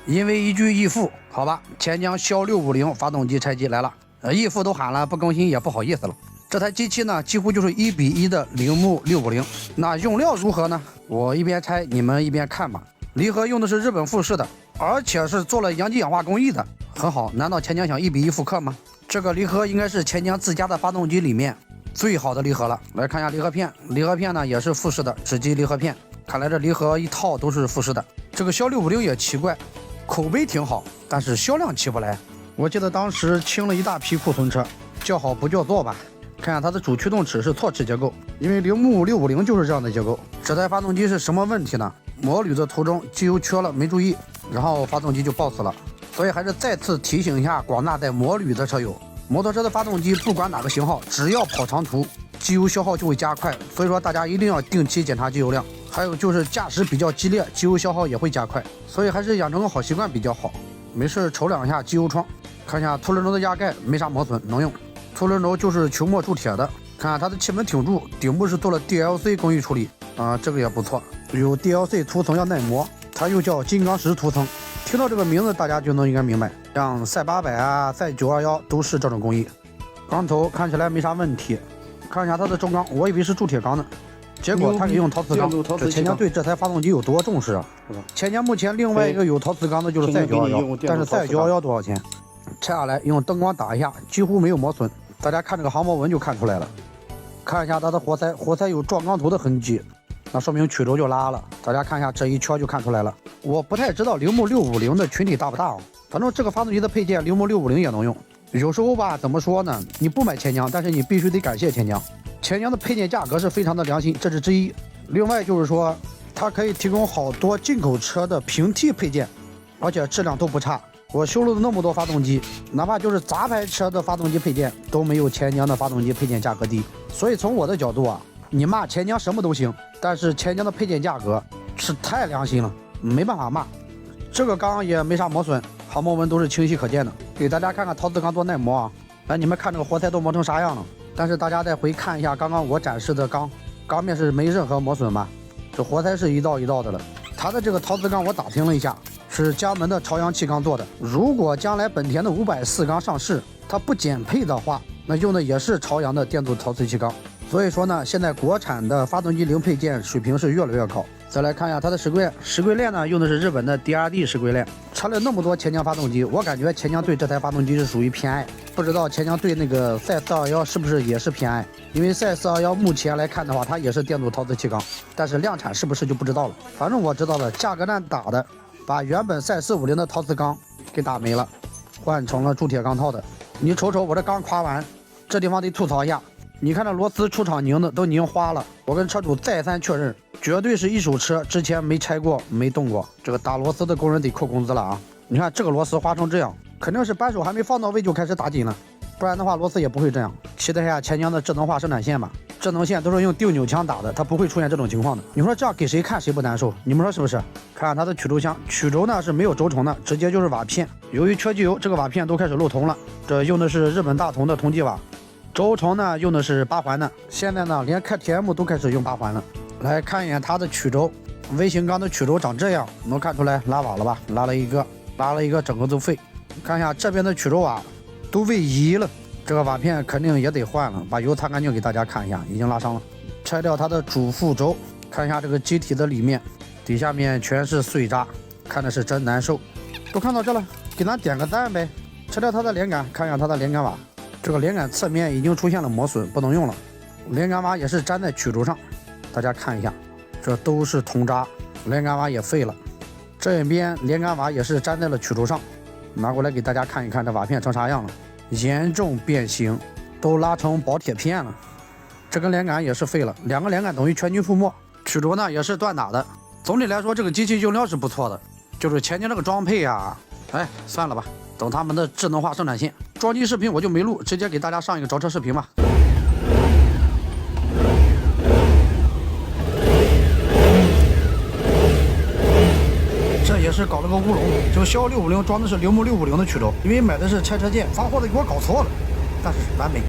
因为一句义父，好吧，钱江骁650发动机拆机来了，义父都喊了，不更新也不好意思了。这台机器呢，几乎就是1:1的铃木650。那用料如何呢？我一边拆，你们一边看吧。离合用的是日本富士的，而且是做了阳极氧化工艺的，很好。难道钱江想1:1复刻吗？这个离合应该是钱江自家的发动机里面最好的离合了。来看一下离合片，离合片呢也是富士的指机离合片，看来这离合一套都是富士的。这个骁650也奇怪，口碑挺好，但是销量起不来。我记得当时清了一大批库存车，叫好不叫座吧。看下它的主驱动齿是错齿结构，因为铃木650就是这样的结构。这台发动机是什么问题呢？磨铝的途中机油缺了，没注意，然后发动机就爆死了。所以还是再次提醒一下广大带磨铝的车友，摩托车的发动机不管哪个型号，只要跑长途，机油消耗就会加快。所以说大家一定要定期检查机油量。还有就是驾驶比较激烈，机油消耗也会加快，所以还是养成个好习惯比较好。没事瞅两下机油窗，看一下凸轮轴的压盖没啥磨损，能用。凸轮轴就是球膜铸铁的，看看它的气门挺柱，顶部是做了 DLC 工艺处理这个也不错。有 DLC 涂层要耐磨，它又叫金刚石涂层。听到这个名字大家就能应该明白，像赛800啊、赛921都是这种工艺。钢头看起来没啥问题，看一下它的轴钢，我以为是铸铁钢呢，结果它给用陶瓷钢。这钱江对这台发动机有多重视啊？钱江目前另外一个有陶瓷钢的就是赛911，但是赛911多少钱？拆下来用灯光打一下，几乎没有磨损。大家看这个航模纹就看出来了。看一下它的活塞，活塞有撞钢头的痕迹，那说明曲轴就拉了。大家看一下这一圈就看出来了。我不太知道铃木650的群体大不大反正这个发动机的配件铃木650也能用。有时候吧，怎么说呢？你不买钱江，但是你必须得感谢钱江。钱江的配件价格是非常的良心，这是之一。另外就是说，它可以提供好多进口车的平替配件，而且质量都不差。我修了那么多发动机，哪怕就是杂牌车的发动机配件都没有钱江的发动机配件价格低。所以从我的角度你骂钱江什么都行，但是钱江的配件价格是太良心了，没办法骂。这个钢也没啥磨损，航模纹都是清晰可见的。给大家看看陶瓷钢多耐磨来，你们看这个活塞都磨成啥样了？但是大家再回看一下刚刚我展示的钢面是没任何磨损吧？这活塞是一道一道的了。它的这个陶瓷钢我打听了一下，是嘉门的朝阳气钢做的。如果将来本田的540钢上市，它不减配的话，那用的也是朝阳的电镀陶瓷气钢。所以说呢，现在国产的发动机零配件水平是越来越高。再来看一下它的石柜，石柜链呢用的是日本的 DRD 石柜链。拆了那么多钱江发动机，我感觉钱江对这台发动机是属于偏爱。不知道钱江对那个赛421是不是也是偏爱？因为赛421目前来看的话，它也是电镀陶瓷气钢，但是量产是不是就不知道了。反正我知道了，价格战打的，把原本赛450的陶瓷钢给打没了，换成了铸铁钢套的。你瞅瞅我这刚夸完，这地方得吐槽一下。你看这螺丝出厂拧的都拧花了，我跟车主再三确认，绝对是一手车，之前没拆过没动过。这个打螺丝的工人得扣工资了你看这个螺丝花成这样，肯定是扳手还没放到位就开始打紧了，不然的话螺丝也不会这样。期待一下钱江的智能化生产线吧，智能线都是用定扭枪打的，它不会出现这种情况的。你说这样给谁看谁不难受？你们说是不是？看看它的曲轴箱，曲轴呢是没有轴承的，直接就是瓦片。由于缺机油，这个瓦片都开始漏铜了。这用的是日本大同的同级瓦。轴承呢用的是8环的，现在呢连 KTM 都开始用8环了。来看一眼它的曲轴，微型钢的曲轴长这样，能看出来拉瓦了吧？拉了一个整个都废。看一下这边的曲轴瓦都位移了，这个瓦片肯定也得换了。把油擦干净给大家看一下，已经拉伤了。拆掉它的主副轴，看一下这个机体的里面，底下面全是碎渣，看的是真难受。都看到这了，给咱点个赞呗。拆掉它的连杆，看一下它的连杆瓦。这个连杆侧面已经出现了磨损，不能用了。连杆瓦也是粘在曲轴上，大家看一下，这都是铜渣，连杆瓦也废了。这边连杆瓦也是粘在了曲轴上，拿过来给大家看一看，这瓦片成啥样了？严重变形，都拉成薄铁片了。这根连杆也是废了，2个连杆等于全军覆没。曲轴呢也是断打的。总体来说，这个机器用料是不错的，就是前面这个装配算了吧，等他们的智能化生产线。装机视频我就没录，直接给大家上一个着车视频吧。这也是搞了个乌龙，这个骁650装的是铃木650的曲轴，因为买的是拆车件，发货的给我搞错了，但是完美。